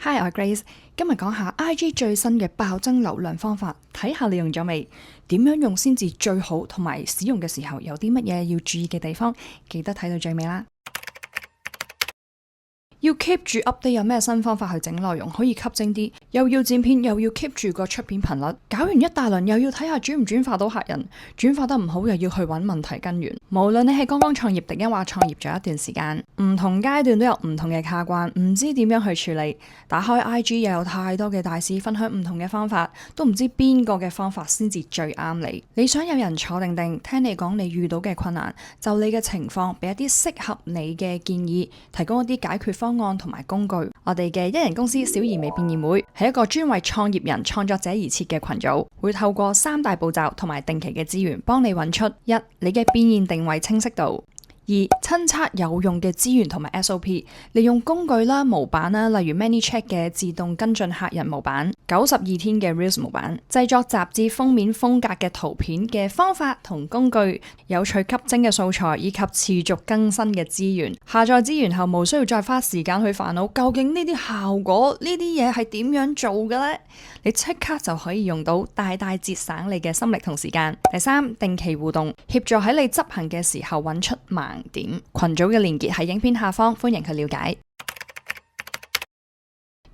Hi，我係 Grace，今日講下 IG 最新嘅爆增流量方法，睇下你用咗未？點樣用先至最好，同埋使用嘅時候有啲乜嘢要注意嘅地方，記得睇到最尾啦。要 keep 住 update 有咩新方法去整內容可以吸睛啲，又要剪片，又要 keep 住個出片頻率，搞完一大輪又要睇下轉唔轉化到客人，轉化得唔好又要去揾問題根源。無論你係剛剛創業定抑或創業咗一段時間，唔同階段都有唔同嘅卡關，唔知點樣去處理。打開 IG 又有太多嘅大使分享唔同嘅方法，都唔知邊個嘅方法先至最啱你。你想有人坐定定聽你講你遇到嘅困難，就你嘅情況俾一啲適合你嘅建議，提供一啲解決方案同埋工具。我哋嘅一人公司小而微變現會係一個專為創業人創作者而設嘅群組，會透過3大步驟同埋定期嘅資源幫你揾出一你嘅變現定位清晰度，2親測有用嘅資源同埋 SOP， 利用工具啦、模板啦，例如 ManyChat 嘅自動跟進客人模板、92天嘅 Reels 模板、製作雜誌封面風格嘅圖片嘅方法同工具、有趣吸睛嘅素材以及持續更新嘅資源。下載資源後無需要再花時間去煩惱究竟呢啲效果呢啲嘢係點樣做嘅呢？你即刻就可以用到，大大節省你嘅心力同時間。第三，定期互動，協助喺你執行嘅時候揾出盲點。群組嘅連結喺影片下方，歡迎去了解。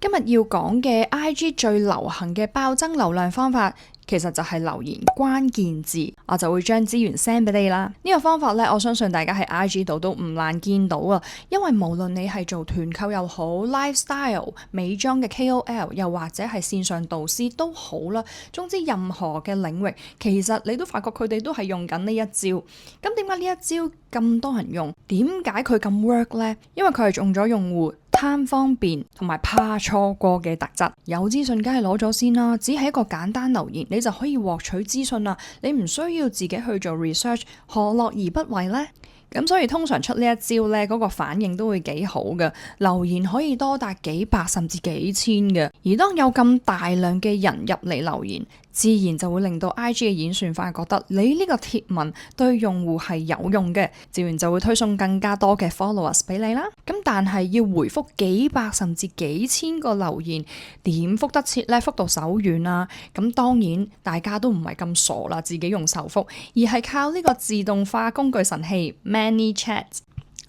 今日要講嘅 IG 最流行嘅爆增流量方法，其實就係留言關鍵字，我就會將資源 send 俾你啦。呢個方法呢，我相信大家喺 IG 度都唔難見到啊，因為無論你係做團購又好、lifestyle 美妝嘅 KOL， 又或者係線上導師都好啦，總之任何嘅領域，其實你都發覺佢哋都係用緊呢一招。咁點解呢一招咁多人用？點解佢咁 work 呢？因為佢係中咗用戶貪方便同埋怕錯過嘅特質。有資訊梗係攞咗先啦，只係一個簡單留言你就可以獲取資訊啦，你唔需要自己去做 research， 何樂而不為呢？咁所以通常出呢一招呢，嗰個反應都會幾好嘅，留言可以多達幾百甚至幾千嘅。而當有咁大量嘅人入嚟留言，自然就會令到 IG 嘅演算法覺得你呢個貼文對用戶係有用嘅，自然就會推送更加多嘅 followers 俾你啦。咁但係要回覆幾百甚至幾千個留言，點覆得切呢？覆到手軟啊！咁當然大家都唔係咁傻啦，自己用手覆，而係靠呢個自動化工具神器 ManyChat。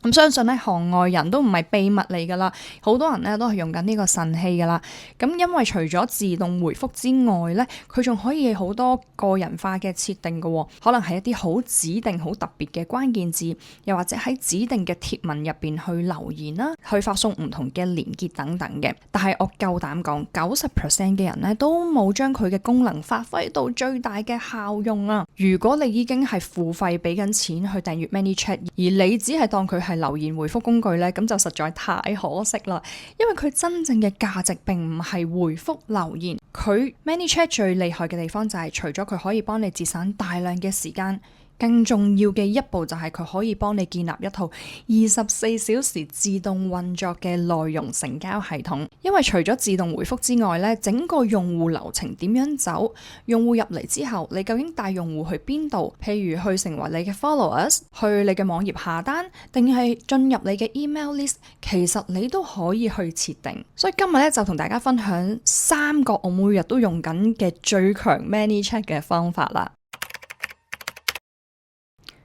咁相信咧，行外人都唔係秘密嚟噶啦，好多人咧都係用緊呢個神器噶啦。咁因為除咗自動回覆之外咧，佢仲可以好多個人化嘅設定嘅，可能係一啲好指定、好特別嘅關鍵字，又或者喺指定嘅貼文入邊去留言啦，去發送唔同嘅連結等等嘅。但係我夠膽講，90% 嘅人咧都冇將佢嘅功能發揮到最大嘅效用啊！如果你已經係付費俾緊錢去訂閱 ManyChat，而你只係當佢係留言回覆工具呢，咁就實在太可惜啦。因為佢真正嘅價值並唔係回覆留言，佢 ManyChat 最厲害嘅地方就係除咗佢可以幫你節省大量嘅時間，更重要嘅一步就係佢可以幫你建立一套24小時自動運作嘅內容成交系統。因為除咗自動回覆之外呢，整個用戶流程點樣走，用戶入嚟之後你究竟帶用戶去邊度，譬如去成為你嘅 followers， 去你嘅網頁下單，定係進入你嘅 email list， 其實你都可以去設定。所以今日咧就同大家分享3個我每日都用緊嘅最強 ManyChat 嘅方法啦。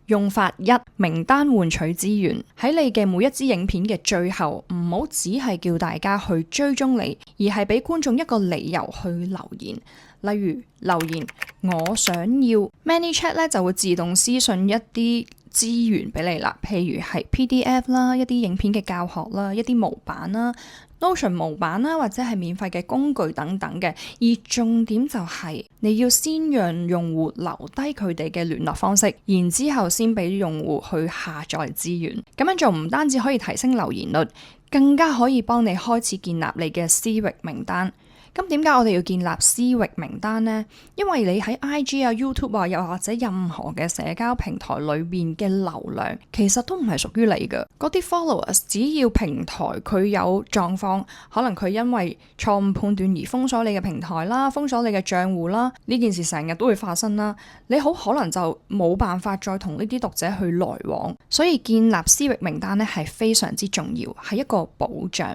用法1：名單換取資源。喺你嘅每一支影片嘅最後，唔好只係叫大家去追蹤你，而係俾觀眾一個理由去留言。例如留言我想要 ManyChat 咧就會自動私信一啲資源俾你啦，譬如係 PDF 啦、一啲影片嘅教學啦、一啲模板啦、Notion 模板啦，或者係免費嘅工具等等嘅。而重點就係你要先讓用戶留低佢哋嘅聯絡方式，然之後先俾用戶去下載資源。咁樣做唔單止可以提升留言率，更加可以幫你開始建立你嘅私域名單。咁點解我哋要建立私域名單呢？因為你喺 IG 啊、YouTube 啊，又或者任何嘅社交平台裏邊嘅流量，其實都唔係屬於你嘅。嗰啲 followers 只要平台佢有狀況，可能佢因為錯誤判斷而封鎖你嘅平台啦、封鎖你嘅賬戶啦，呢件事成日都會發生啦。你好可能就冇辦法再同呢啲讀者去來往，所以建立私域名單咧係非常之重要，係一個保障。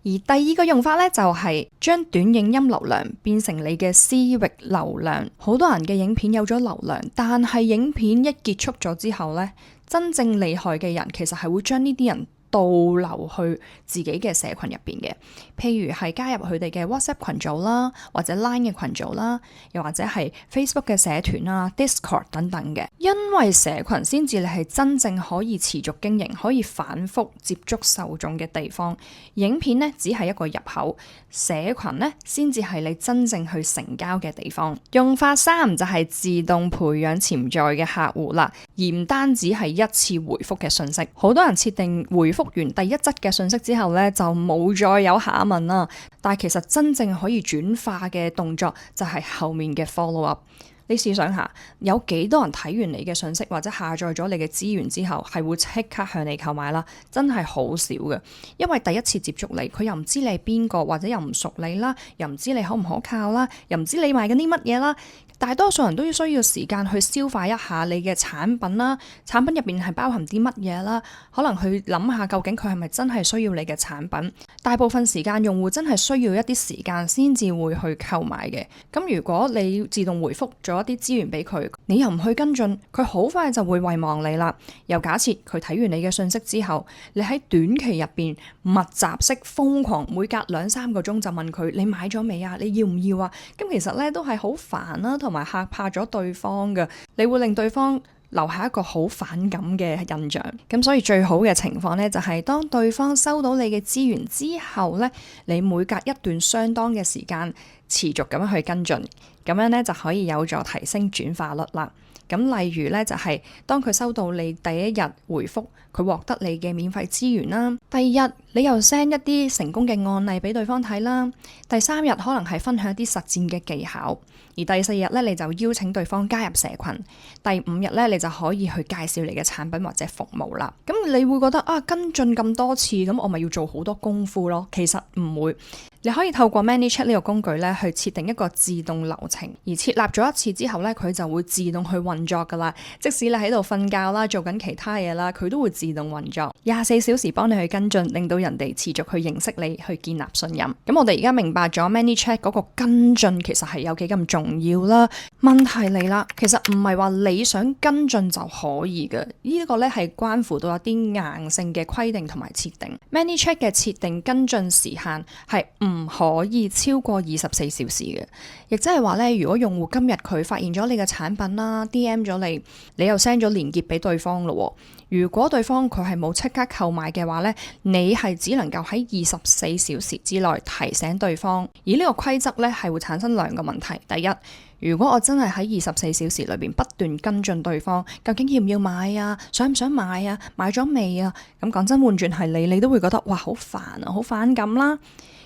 而第二個用法咧，就係將短影音流量變成你嘅私域流量。好多人嘅影片有咗流量，但係影片一結束咗之後咧，真正厲害嘅人其實係會將呢啲人導流去自己嘅社群入邊嘅，譬如係加入佢哋嘅 WhatsApp 群組啦，或者 Line 嘅群組啦，又或者係 Facebook 嘅社團啊、Discord 等等嘅。因為社群先至你係真正可以持續經營、可以反覆接觸受眾嘅地方。影片呢只係一個入口，社群呢先至係你真正去成交嘅地方。用法3就係自動培養潛在嘅客戶啦，而唔單止係一次回覆嘅信息。好多人設定回覆完第一則嘅信息之後呢，就冇再有下文啦。但係其實真正可以轉化嘅動作就係後面嘅 follow up。你試想下，有幾多人睇完你嘅信息或者下載咗你嘅資源之後，係會即刻向你購買啦？真係好少嘅，因為第一次接觸你，佢又唔知你係邊個，或者又唔熟你啦，又唔知你可唔可靠啦，又唔知你賣緊啲乜嘢啦。大多數人都要需要時間去消化一下你嘅產品啦，產品入邊係包含啲乜嘢啦，可能去諗下究竟佢係咪真係需要你嘅產品。大部分時間用戶真係需要一啲時間先至會去購買嘅。咁如果你自動回覆咗一啲資源俾佢，你又唔去跟進，佢好快就會遺忘你啦。又假設佢睇完你嘅信息之後，你喺短期入邊密集式瘋狂，每隔2-3個鐘就問佢你買咗未啊？你要唔要啊？咁其實咧都係好煩啦，同埋嚇怕咗對方嘅，你會令對方留下一個好反感嘅印象。咁所以最好嘅情況呢，就係當對方收到你嘅資源之後呢，你每隔一段相當嘅時間持續咁樣去跟進，咁樣呢就可以有助提升轉化率啦。咁例如呢，就係當佢收到你第一日回覆，佢獲得你嘅免費資源啦。第二日你又 send 一啲成功嘅案例俾對方睇啦。第3日可能係分享一啲實戰嘅技巧。而第4日咧，你就邀請對方加入社群。第5日咧，你就可以去介紹你嘅產品或者服務啦。咁你會覺得啊，跟進咁多次，咁我咪要做好多功夫咯？其實唔會。你可以透過 ManyChat 呢個工具咧，去設定一個自動流程，而設立咗一次之後咧，佢就會自動去運作噶啦。即使你喺度瞓覺啦，做緊其他嘢啦，佢都會自動運作，24小時幫你去跟進，令到人哋持續去認識你，去建立信任。咁我哋而家明白咗 ManyChat 嗰個跟進其實係有幾咁重要啦。問題嚟啦，其實唔係話你想跟進就可以嘅，呢個咧係關乎到一啲硬性嘅規定同埋設定。ManyChat 嘅設定跟進時限係唔可以超過24小時嘅，亦即係話咧，如果用戶今日佢發現咗你嘅產品啦，DM 咗你，你又 send 咗連結俾對方咯。如果對方佢係冇即刻購買嘅話咧，你係只能夠喺24小時之內提醒對方。而呢個規則咧係會產生2個問題。第一，如果我真係喺24小時裏邊不斷跟進對方，究竟要唔要買啊？想唔想買啊？買咗未啊？咁講真，換轉係你都會覺得哇，好煩啊，好反感啦。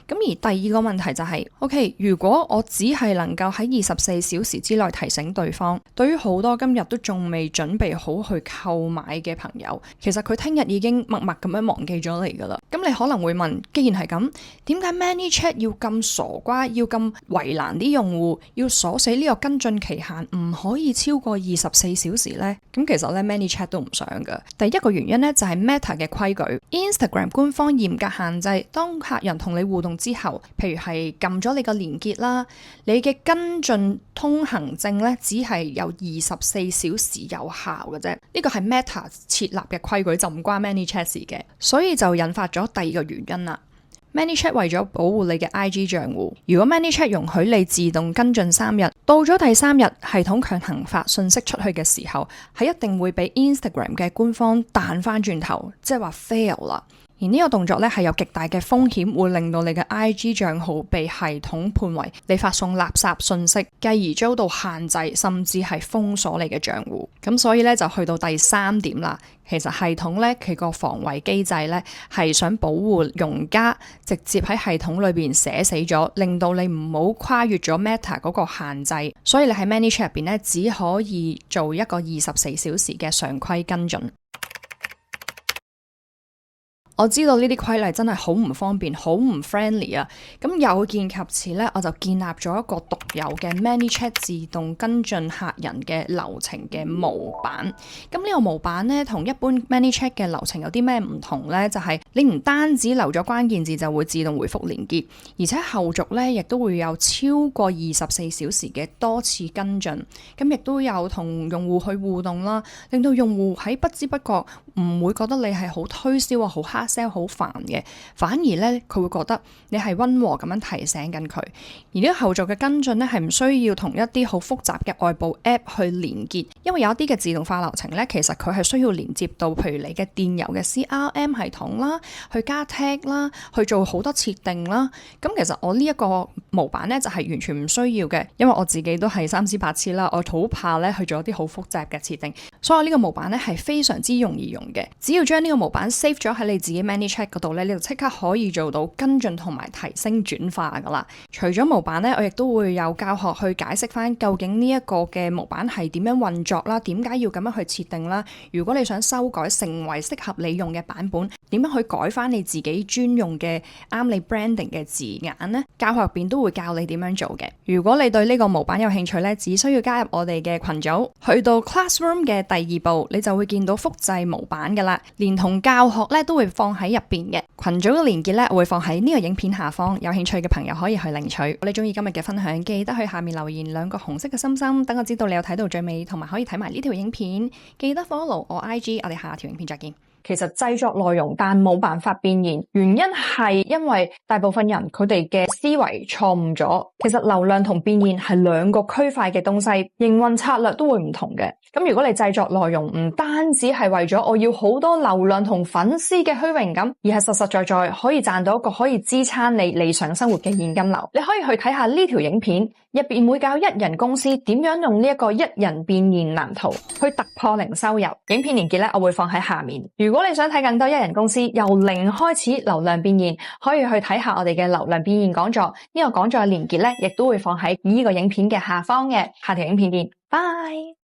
咁而第二個問題就係，OK， 如果我只係能夠喺24小時之內提醒對方，對於好多今日都仲未準備好去購買嘅朋友，其實佢聽日已經默默咁樣忘記咗你噶啦。咁你可能會問，既然係咁，點解 ManyChat 要咁傻瓜，要咁為難啲用戶，要鎖死呢個跟進期限，唔可以超過24小時呢？咁其實咧 ManyChat 都唔想噶。第一個原因咧就係 Meta 嘅規矩 ，Instagram 官方嚴格限制，當客人同你互動之後，譬如係撳咗你個連結啦，你嘅跟進通行證咧只係有24小時有效嘅啫。呢個係 Meta 設立嘅規矩，就唔關 ManyChat 事嘅，所以就引發咗第二個原因啦。ManyChat 為咗保護你嘅 IG 賬戶，如果 ManyChat 容許你自動跟進3日，到咗第3日系統強行發信息出去嘅時候，係一定會俾 Instagram 嘅官方彈翻轉頭，即係話 fail 啦。而呢個動作咧係有極大嘅風險，會令到你嘅 IG 賬號被系統判為你發送垃圾信息，繼而遭到限制，甚至係封鎖你嘅賬戶。咁所以咧就去到第3點啦。其實系統咧佢個防衛機制咧係想保護用家，直接喺系統裏邊寫死咗，令到你唔好跨越咗 Meta 嗰個限制。所以你喺 ManyChat 入邊咧只可以做一個24小時嘅常規跟進。我知道呢啲規例真係好唔方便，好唔 friendly 啊。咁有見及此呢，我就建立咗一個獨有嘅 ManyChat 自動跟進客人嘅流程嘅模板。咁呢個模板呢，同一般 ManyChat 嘅流程有啲咩唔同呢？就係你唔單止留咗關鍵字就會自動回覆連結，而且後續呢亦都會有超過24小時嘅多次跟進。咁亦都有同用戶去互動啦，令到用戶喺不知不覺唔會覺得你係好推銷啊、好 hard sell、好煩嘅，反而咧佢會覺得你係溫和咁樣提醒緊佢。而呢個後續嘅跟進咧係唔需要同一啲好複雜嘅外部 app 去連結，因為有一啲嘅自動化流程咧，其實佢係需要連接到譬如你嘅電郵嘅 CRM 系統啦，去加 tag 啦，去做好多設定啦。咁其實我呢一個模板咧就係完全唔需要嘅，因為我自己都係三思白痴啦，我好怕咧去做一啲好複雜嘅設定，所以我呢個模板咧係非常之容易用嘅。只要將呢個模板 save 咗喺你自己 ManyChat 嗰度咧，你就即刻可以做到跟進同埋提升轉化噶啦。除咗模板咧，我亦都會有教學去解釋翻究竟呢一個嘅模板係點樣運作啦，點解要咁樣去設定啦。如果你想修改成為適合你用嘅版本，點樣去改翻你自己專用嘅啱你 branding 嘅字眼呢？教學入邊都會教你點樣做嘅。如果你對呢個模板有興趣咧，只需要加入我哋嘅群組，去到 Classroom 嘅第2步，你就會見到複製模板噶啦，連同教學咧都會放喺入邊嘅。群組嘅連結咧，我會放喺呢個影片下方，有興趣嘅朋友可以去領取。你中意今日嘅分享，記得去下面留言2個紅色嘅心心，等我知道你有睇到最尾，同埋可以睇埋呢條影片。記得 follow 我 IG， 我哋下條影片再見。其實製作內容但冇辦法變現，原因係因為大部分人佢哋嘅思維錯誤咗。其實流量同變現係2個區塊嘅東西，營運策略都會唔同嘅。咁如果你製作內容唔單止係為咗我要好多流量同粉絲嘅虛榮感，而係實實在在可以賺到一個可以支撐你理想生活嘅現金流，你可以去睇下呢條影片，入邊會教1人公司點樣用呢一個1人變現藍圖去突破零收入。影片連結咧，我會放喺下面。如果你想睇更多1人公司由零開始流量變現，可以去睇下我哋嘅流量變現講座。呢個講座嘅連結咧，亦都會放喺呢個影片嘅下方嘅。下條影片見，拜。